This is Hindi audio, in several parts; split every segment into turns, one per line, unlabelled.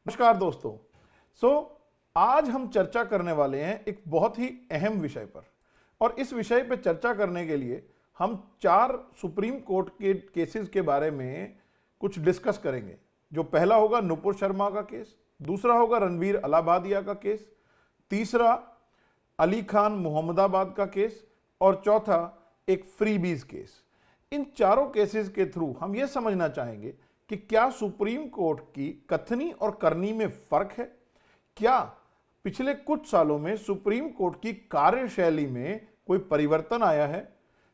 नमस्कार दोस्तों। आज हम चर्चा करने वाले हैं एक बहुत ही अहम विषय पर, और इस विषय पर चर्चा करने के लिए हम 4 सुप्रीम कोर्ट के केसेस के बारे में कुछ डिस्कस करेंगे। जो पहला होगा नुपुर शर्मा का केस, दूसरा होगा रणवीर अलाहाबादिया का केस, तीसरा अली खान मोहम्मदाबाद का केस, और चौथा एक फ्रीबीज केस। इन चारों केसेस के थ्रू हम यह समझना चाहेंगे कि क्या सुप्रीम कोर्ट की कथनी और करनी में फर्क है, क्या पिछले कुछ सालों में सुप्रीम कोर्ट की कार्यशैली में कोई परिवर्तन आया है,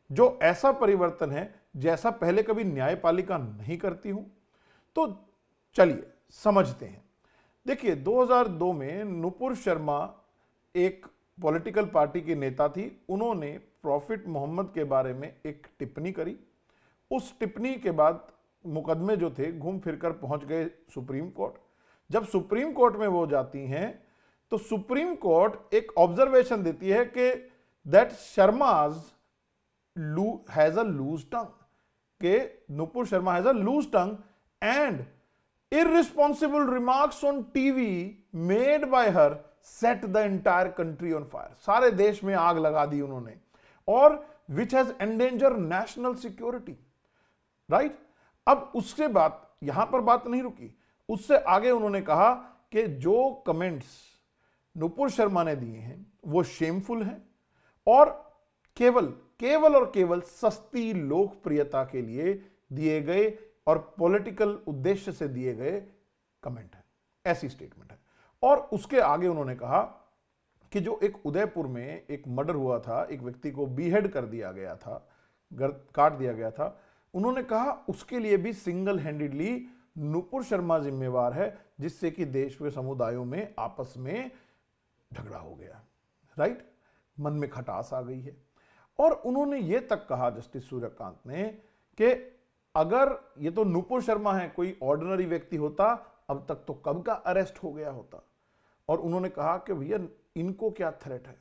जो ऐसा परिवर्तन है जैसा पहले कभी न्यायपालिका नहीं करती हूं। तो चलिए समझते हैं। देखिए, 2002 में नुपुर शर्मा एक पॉलिटिकल पार्टी की नेता थी। उन्होंने प्रॉफिट मोहम्मद के बारे में एक टिप्पणी करी। उस टिप्पणी के बाद मुकदमे जो थे घूम फिरकर पहुंच गए सुप्रीम कोर्ट। जब सुप्रीम कोर्ट में वो जाती हैं तो सुप्रीम कोर्ट एक ऑब्जर्वेशन देती है कि that Sharma's has a loose tongue, के Nupur Sharma has a loose tongue and irresponsible remarks on TV made by her set the entire country on fire। सारे देश में आग लगा दी उन्होंने, और which has endangered national security, right? अब उससे यहां पर बात नहीं रुकी। उससे आगे उन्होंने कहा कि जो कमेंट्स नुपुर शर्मा ने दिए हैं वो शेमफुल हैं और केवल सस्ती लोकप्रियता के लिए दिए गए और पॉलिटिकल उद्देश्य से दिए गए कमेंट है, ऐसी स्टेटमेंट है। और उसके आगे उन्होंने कहा कि जो एक उदयपुर में एक मर्डर हुआ था, एक व्यक्ति को बीहेड कर दिया गया था, काट दिया गया था, उन्होंने कहा उसके लिए भी सिंगल हैंडेडली नुपुर शर्मा जिम्मेवार है, जिससे कि देश के समुदायों में आपस में झगड़ा हो गया, राइट? मन में खटास आ गई है। और उन्होंने ये तक कहा जस्टिस सूर्यकांत ने कि अगर ये तो नुपुर शर्मा है, कोई ऑर्डिनरी व्यक्ति होता अब तक तो कब का अरेस्ट हो गया होता। और उन्होंने कहा कि भैया इनको क्या थ्रेट है,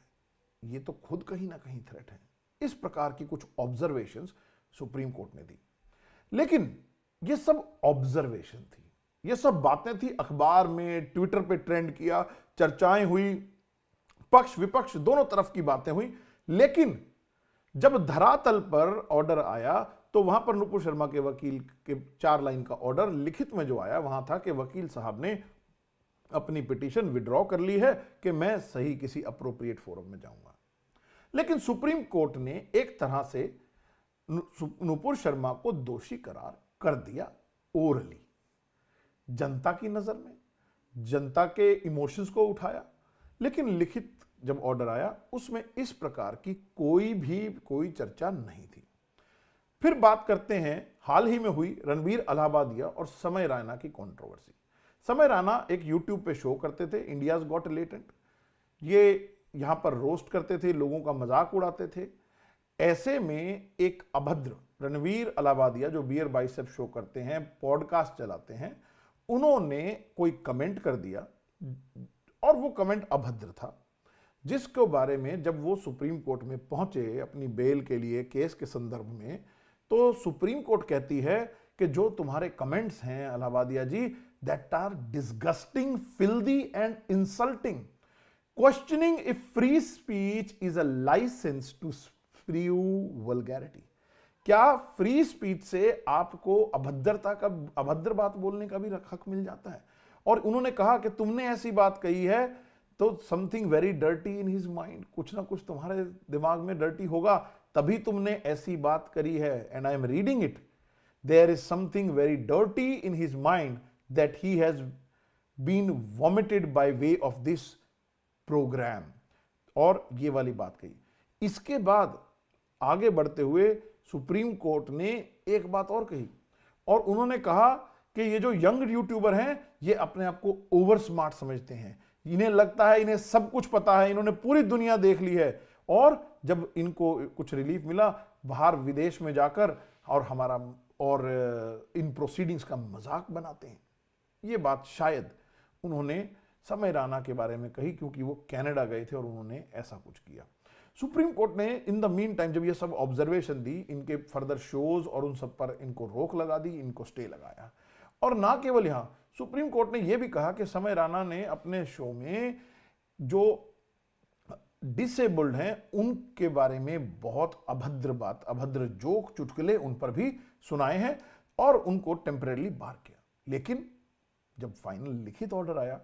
ये तो खुद कहीं ना कहीं थ्रेट है। इस प्रकार की कुछ ऑब्जर्वेशंस सुप्रीम कोर्ट ने दी। लेकिन ये सब ऑब्जर्वेशन थी, ये सब बातें थी, अखबार में, ट्विटर पे ट्रेंड किया, चर्चाएं हुई, पक्ष विपक्ष दोनों तरफ की बातें हुई। लेकिन जब धरातल पर ऑर्डर आया तो वहां पर नुपुर शर्मा के वकील के 4 लाइन का ऑर्डर लिखित में जो आया, वहां था कि वकील साहब ने अपनी पिटीशन विड्रॉ कर ली है कि मैं सही किसी अप्रोप्रिएट फोरम में जाऊंगा। लेकिन सुप्रीम कोर्ट ने एक तरह से नुपुर शर्मा को दोषी करार कर दिया ओरली, जनता की नजर में, जनता के इमोशंस को उठाया। लेकिन लिखित जब ऑर्डर आया उसमें इस प्रकार की कोई चर्चा नहीं थी। फिर बात करते हैं हाल ही में हुई रणवीर अलाहाबादिया और समय रैना की कंट्रोवर्सी। समय रैना एक यूट्यूब पे शो करते थे, इंडियाज गॉट टैलेंट। ये यहां पर रोस्ट करते थे, लोगों का मजाक उड़ाते थे। ऐसे में एक अभद्र रणवीर अलाहाबादिया जो बियर बाइसेप शो करते हैं, पॉडकास्ट चलाते हैं, उन्होंने कोई कमेंट कर दिया और वो कमेंट अभद्र था, जिसके बारे में जब वो सुप्रीम कोर्ट में पहुंचे अपनी बेल के लिए केस के संदर्भ में, तो सुप्रीम कोर्ट कहती है कि जो तुम्हारे कमेंट्स हैं Allahabadia ji, that are disgusting, filthy and insulting. Questioning if free speech is a licence to spew vulgarity. क्या फ्री स्पीच से आपको अभद्र बात बोलने का भी हक मिल जाता है? और उन्होंने कहा कि तुमने ऐसी बात कही है तो something very dirty in his mind, कुछ ना कुछ तुम्हारे दिमाग में डर्टी होगा, तभी तुमने ऐसी बात करी है। And I am reading it, there is something very dirty in his mind that he has been vomited by way of this program. और ये वाली बात कही। इसके बाद आगे बढ़ते हुए सुप्रीम कोर्ट ने एक बात और कही, और उन्होंने कहा कि ये जो यंग यूट्यूबर हैं ये अपने आप को ओवर स्मार्ट समझते हैं, इन्हें लगता है इन्हें सब कुछ पता है, इन्होंने पूरी दुनिया देख ली है, और जब इनको कुछ रिलीफ मिला बाहर विदेश में जाकर और इन प्रोसीडिंग्स का मजाक बनाते हैं। ये बात शायद उन्होंने समय रैना के बारे में कही, क्योंकि वो कनाडा गए थे और उन्होंने ऐसा कुछ किया। सुप्रीम कोर्ट ने इन द मीन टाइम जब ये सब ऑब्जर्वेशन दी, इनके फर्दर शोज और उन सब पर इनको रोक लगा दी, इनको स्टे लगाया। और ना केवल यहां, सुप्रीम कोर्ट ने यह भी कहा कि समय राणा ने अपने शो में जो डिसेबल्ड हैं उनके बारे में बहुत अभद्र बात, अभद्र जोक, चुटकुले उन पर भी सुनाए हैं और उनको टेम्परेरी बार किया। लेकिन जब फाइनल लिखित ऑर्डर आया,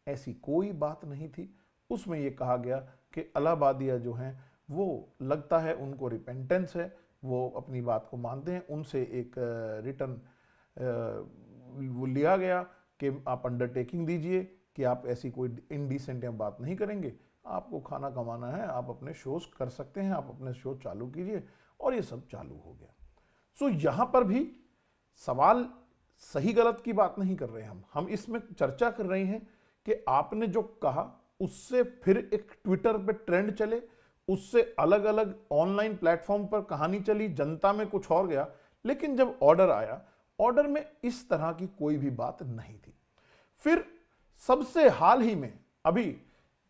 ऐसी कोई बात नहीं थी। उसमें यह कहा गया कि इलाहाबादिया जो हैं वो लगता है उनको रिपेंटेंस है, वो अपनी बात को मानते हैं। उनसे एक रिटर्न वो लिया गया कि आप अंडरटेकिंग दीजिए कि आप ऐसी कोई इनडिसेंट या बात नहीं करेंगे, आपको खाना कमाना है, आप अपने शोज कर सकते हैं, आप अपने शो चालू कीजिए, और ये सब चालू हो गया। सो यहां पर भी सवाल सही गलत की बात नहीं कर रहे हैं हम इसमें चर्चा कर रहे हैं कि आपने जो कहा उससे फिर एक ट्विटर पे ट्रेंड चले, उससे अलग अलग ऑनलाइन प्लेटफॉर्म पर कहानी चली, जनता में कुछ और गया। लेकिन जब ऑर्डर आया, ऑर्डर में इस तरह की कोई भी बात नहीं थी। फिर सबसे हाल ही में अभी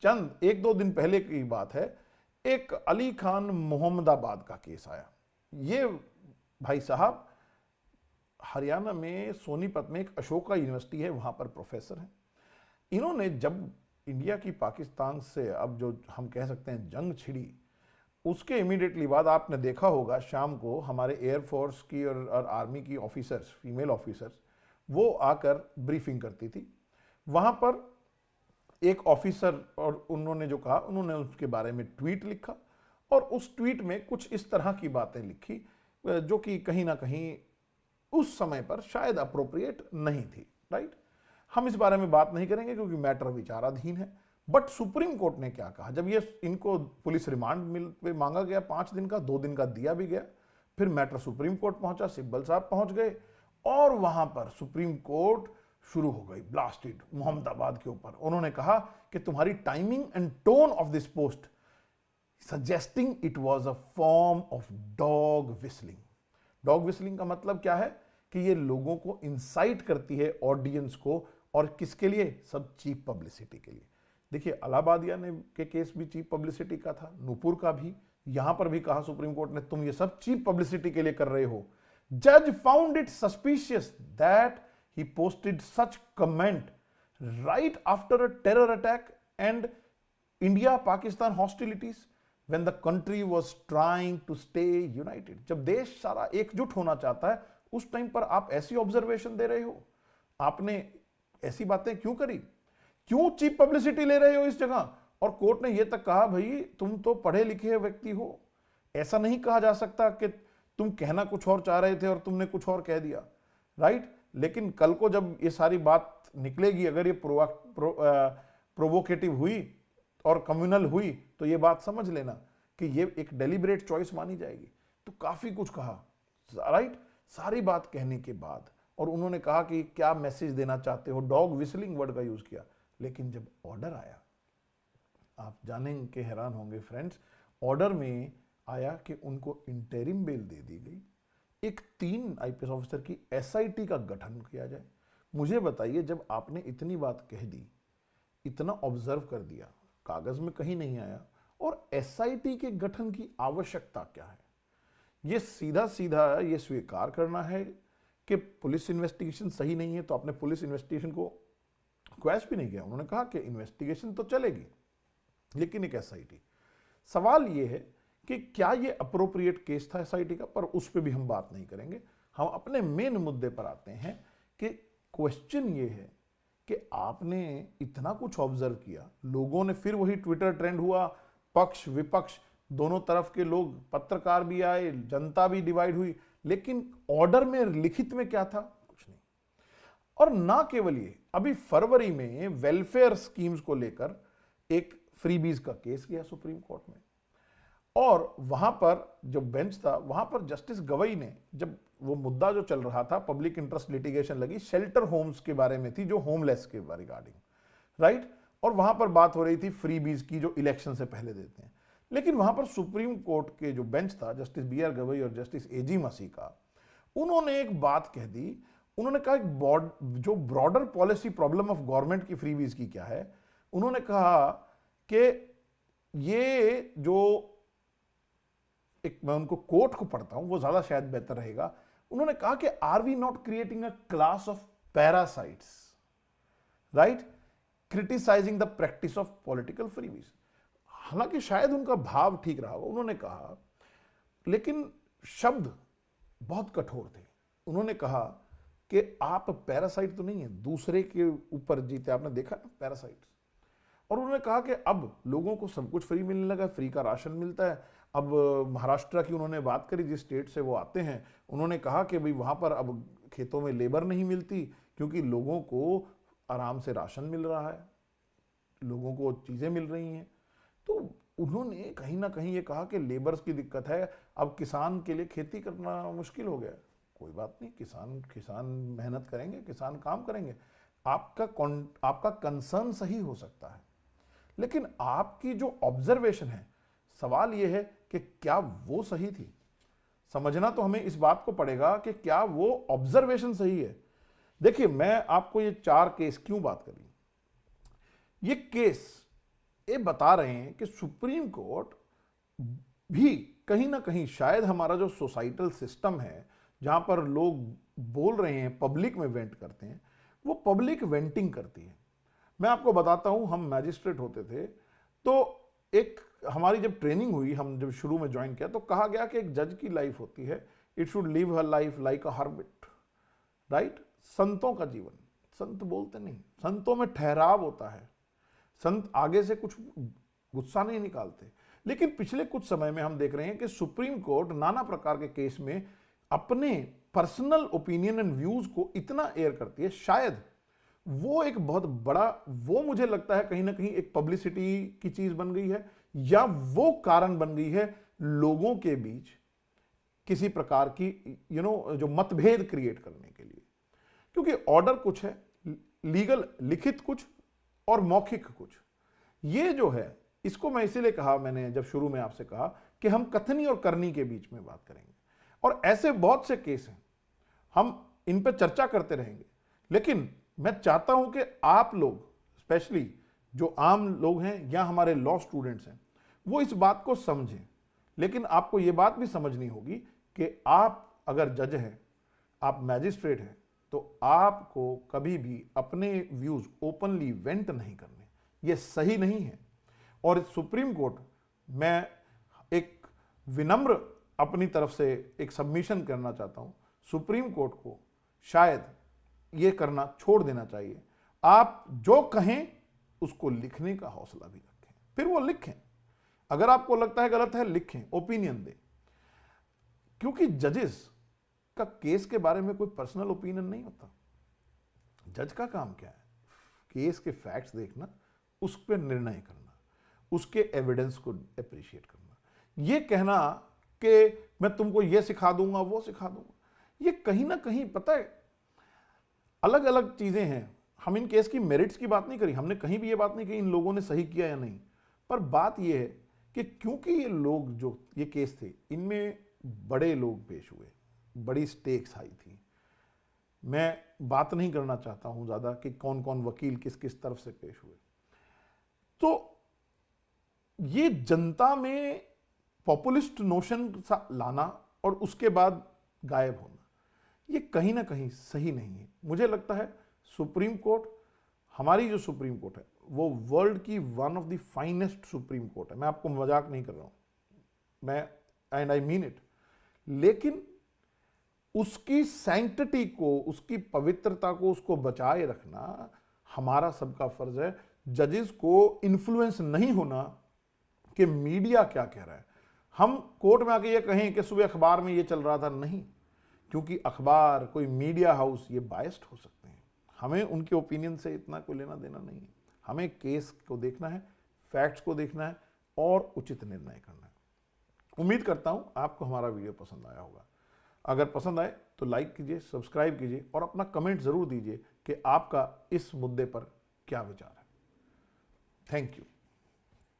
चंद एक दो दिन पहले की बात है, एक अली खान मोहम्मदाबाद का केस आया। ये भाई साहब हरियाणा में सोनीपत में एक अशोका यूनिवर्सिटी है, वहां पर प्रोफेसर हैं। इन्होंने जब इंडिया की पाकिस्तान से अब जो हम कह सकते हैं जंग छिड़ी, उसके इमीडिएटली बाद आपने देखा होगा शाम को हमारे एयरफोर्स की और आर्मी की ऑफिसर्स, फीमेल ऑफिसर्स, वो आकर ब्रीफिंग करती थी। वहां पर एक ऑफिसर और उन्होंने जो कहा, उन्होंने उसके बारे में ट्वीट लिखा और उस ट्वीट में कुछ इस तरह की बातें लिखी जो कि कहीं ना कहीं उस समय पर शायद अप्रोप्रिएट नहीं थी। राइट, हम इस बारे में बात नहीं करेंगे क्योंकि मैटर विचाराधीन है। बट सुप्रीम कोर्ट ने क्या कहा, जब ये इनको पुलिस रिमांड पे मांगा गया 5 दिन का, 2 दिन का दिया भी गया, फिर मैटर सुप्रीम कोर्ट पहुंचा, सिब्बल साहब पहुंच गए और वहां पर सुप्रीम कोर्ट शुरू हो गई ब्लास्टेड मोहम्मदाबाद के ऊपर। उन्होंने कहा कि तुम्हारी timing and tone of this post suggesting it was a form of dog whistling. Dog whistling का मतलब क्या है कि ये लोगों को इंसाइट करती है, ऑडियंस को, और किसके लिए? सब चीप पब्लिसिटी के लिए। देखिए इलाहाबादिया ने के केस भी चीप पब्लिसिटी का था, नूपुर का भी। यहां पर भी कहा सुप्रीम कोर्ट ने तुम ये सब चीप पब्लिसिटी के लिए कर रहे हो। जज found it suspicious that he posted such comment right after a terror attack and India-Pakistan hostilities when the country was trying to stay united। जब देश सारा एकजुट होना चाहता है उस टाइम पर आप ऐसी ऑब्जर्वेशन दे रहे हो, आपने ऐसी बातें क्यों करी, क्यों चीप पब्लिसिटी ले रहे हो इस जगह? और कोर्ट ने यह तक कहा भाई तुम तो पढ़े लिखे व्यक्ति हो, ऐसा नहीं कहा जा सकता कि तुम कहना कुछ और चाह रहे थे और तुमने कुछ और कह दिया। राइट, लेकिन कल को जब ये सारी बात निकलेगी, अगर ये प्रोवोकेटिव हुई और कम्युनल हुई, तो ये बात समझ लेना कि ये एक डेलिब्रेट चॉइस मानी जाएगी। तो काफी कुछ कहा, राइट, सारी बात कहने के बाद, और उन्होंने कहा कि क्या मैसेज देना चाहते हो, डॉग विस्लिंग वर्ड का यूज किया। लेकिन जब ऑर्डर आया, आप जानेंगे के हैरान होंगे फ्रेंड्स, ऑर्डर में आया कि उनको इंटरिम बेल दे दी गई, एक 3 आईपीएस ऑफिसर की एसआईटी का गठन किया जाए। मुझे बताइए, जब आपने इतनी बात कह दी, इतना ऑब्जर्व कर दिया, कागज में कहीं नहीं आया, और एसआईटी के गठन की आवश्यकता क्या है? यह सीधा सीधा ये स्वीकार करना है कि पुलिस इन्वेस्टिगेशन सही नहीं है, तो आपने पुलिस इन्वेस्टिगेशन को क्वेश्चन भी नहीं किया। उन्होंने कहा कि इन्वेस्टिगेशन तो चलेगी लेकिन एक एसआईटी। सवाल यह है कि क्या ये अप्रोप्रिएट केस था एसआईटी का, पर उस पर भी हम बात नहीं करेंगे। हम अपने मेन मुद्दे पर आते हैं कि क्वेश्चन ये है कि आपने इतना कुछ ऑब्जर्व किया, लोगों ने फिर वही ट्विटर ट्रेंड हुआ, पक्ष विपक्ष दोनों तरफ के लोग, पत्रकार भी आए, जनता भी डिवाइड हुई, लेकिन ऑर्डर में लिखित में क्या था? कुछ नहीं। और ना केवल ये, अभी फरवरी में वेलफेयर स्कीम्स को लेकर एक फ्रीबीज का केस गया सुप्रीम कोर्ट में, और वहां पर जो बेंच था, वहां पर जस्टिस गवई ने, जब वो मुद्दा जो चल रहा था, पब्लिक इंटरेस्ट लिटिगेशन लगी, शेल्टर होम्स के बारे में थी, जो होमलेस के रिगार्डिंग, राइट, और वहां पर बात हो रही थी फ्रीबीज की जो इलेक्शन से पहले देते हैं। लेकिन वहां पर सुप्रीम कोर्ट के जो बेंच था, जस्टिस BR गवई और जस्टिस AG मसी का, उन्होंने एक बात कह दी। उन्होंने कहा जो broader policy problem of government की फ्रीबीज की क्या है, उन्होंने कहा कि ये जो एक, मैं उनको कोर्ट को पढ़ता हूं, वो ज्यादा शायद बेहतर रहेगा। उन्होंने कहा कि are we not creating a class of parasites right, criticising the practice of political freebies. हालांकि शायद उनका भाव ठीक रहा, उन्होंने कहा, लेकिन शब्द बहुत कठोर थे। उन्होंने कहा कि आप पैरासाइट तो नहीं है, दूसरे के ऊपर जीते, आपने देखा ना पैरासाइट। और उन्होंने कहा कि अब लोगों को सब कुछ फ्री मिलने लगा, फ्री का राशन मिलता है। अब महाराष्ट्र की उन्होंने बात करी, जिस स्टेट से वो आते हैं, उन्होंने कहा कि भाई वहां पर अब खेतों में लेबर नहीं मिलती क्योंकि लोगों को आराम से राशन मिल रहा है, लोगों को चीजें मिल रही हैं। तो उन्होंने कहीं ना कहीं ये कहा कि लेबर्स की दिक्कत है, अब किसान के लिए खेती करना मुश्किल हो गया। कोई बात नहीं, किसान मेहनत करेंगे, किसान काम करेंगे, आपका कंसर्न सही हो सकता है, लेकिन आपकी जो ऑब्जर्वेशन है, सवाल यह है कि क्या वो सही थी। समझना तो हमें इस बात को पड़ेगा कि क्या वो ऑब्जर्वेशन सही है। देखिए, मैं आपको ये 4 केस क्यों बात करी, ये केस ये बता रहे हैं कि सुप्रीम कोर्ट भी कहीं ना कहीं शायद हमारा जो सोसाइटल सिस्टम है, जहां पर लोग बोल रहे हैं, पब्लिक में वेंट करते हैं, वो पब्लिक वेंटिंग करती है। मैं आपको बताता हूं, हम मैजिस्ट्रेट होते थे तो एक हमारी जब ट्रेनिंग हुई, हम जब शुरू में ज्वाइन किया तो कहा गया कि एक जज की लाइफ होती है, it should live her life like a hermit, right. संतों का जीवन, संत बोलते नहीं, संतों में ठहराव होता है, संत आगे से कुछ गुस्सा नहीं निकालते। लेकिन पिछले कुछ समय में हम देख रहे हैं कि सुप्रीम कोर्ट नाना प्रकार के केस में अपने पर्सनल ओपिनियन एंड व्यूज को इतना एयर करती है, शायद वो एक बहुत बड़ा, वो मुझे लगता है कहीं ना कहीं एक पब्लिसिटी की चीज बन गई है, या वो कारण बन गई है लोगों के बीच किसी प्रकार की जो मतभेद क्रिएट करने के लिए। क्योंकि ऑर्डर कुछ है, लीगल लिखित कुछ और मौखिक कुछ। ये जो है, इसको मैं इसीलिए कहा, मैंने जब शुरू में आपसे कहा कि हम कथनी और करनी के बीच में बात करेंगे, और ऐसे बहुत से केस हैं, हम इन पर चर्चा करते रहेंगे। लेकिन मैं चाहता हूं कि आप लोग, स्पेशली जो आम लोग हैं या हमारे लॉ स्टूडेंट्स हैं, वो इस बात को समझें। लेकिन आपको ये बात भी समझनी होगी कि आप अगर जज हैं, आप मैजिस्ट्रेट हैं, तो आपको कभी भी अपने व्यूज ओपनली वेंट नहीं करने, ये सही नहीं है। और सुप्रीम कोर्ट, मैं एक विनम्र अपनी तरफ से एक सबमिशन करना चाहता हूं, सुप्रीम कोर्ट को शायद ये करना छोड़ देना चाहिए। आप जो कहें उसको लिखने का हौसला भी रखें, फिर वो लिखें। अगर आपको लगता है गलत है, लिखें, ओपिनियन दें। क्योंकि जजेस का केस के बारे में कोई पर्सनल ओपिनियन नहीं होता। जज का काम क्या है? केस के फैक्ट्स देखना, उस पर निर्णय करना, उसके एविडेंस को अप्रिशिएट करना। ये कहना कि मैं तुमको ये सिखा दूंगा, वो सिखा दूंगा, ये कहीं ना कहीं, पता है, अलग अलग चीजें हैं। हम इन केस की मेरिट्स की बात नहीं करी, हमने कहीं भी ये बात नहीं की इन लोगों ने सही किया या नहीं, पर बात यह है कि क्योंकि ये लोग, जो ये केस थे, इनमें बड़े लोग पेश हुए, बड़ी स्टेक्स आई थी। मैं बात नहीं करना चाहता हूं ज्यादा कि कौन कौन वकील किस किस तरफ से पेश हुए। तो ये जनता में पॉपुलिस्ट नोशन सा लाना और उसके बाद गायब होना, ये कहीं ना कहीं सही नहीं है। मुझे लगता है सुप्रीम कोर्ट, हमारी जो सुप्रीम कोर्ट है, वो वर्ल्ड की one of the finest supreme court है। मैं आपको मजाक नहीं कर रहा हूं, मैं, एंड आई मीन इट। लेकिन उसकी सैंक्टिटी को, उसकी पवित्रता को, उसको बचाए रखना हमारा सबका फर्ज है। जजेस को इन्फ्लुएंस नहीं होना कि मीडिया क्या कह रहा है। हम कोर्ट में आके ये कहें कि सुबह अखबार में ये चल रहा था, नहीं, क्योंकि अखबार, कोई मीडिया हाउस, ये बायस्ड हो सकते हैं। हमें उनके ओपिनियन से इतना कोई लेना देना नहीं है। हमें केस को देखना है, फैक्ट्स को देखना है और उचित निर्णय करना है। उम्मीद करता हूं आपको हमारा वीडियो पसंद आया होगा। अगर पसंद आए तो लाइक कीजिए, सब्सक्राइब कीजिए और अपना कमेंट जरूर दीजिए कि आपका इस मुद्दे पर क्या विचार है। Thank you.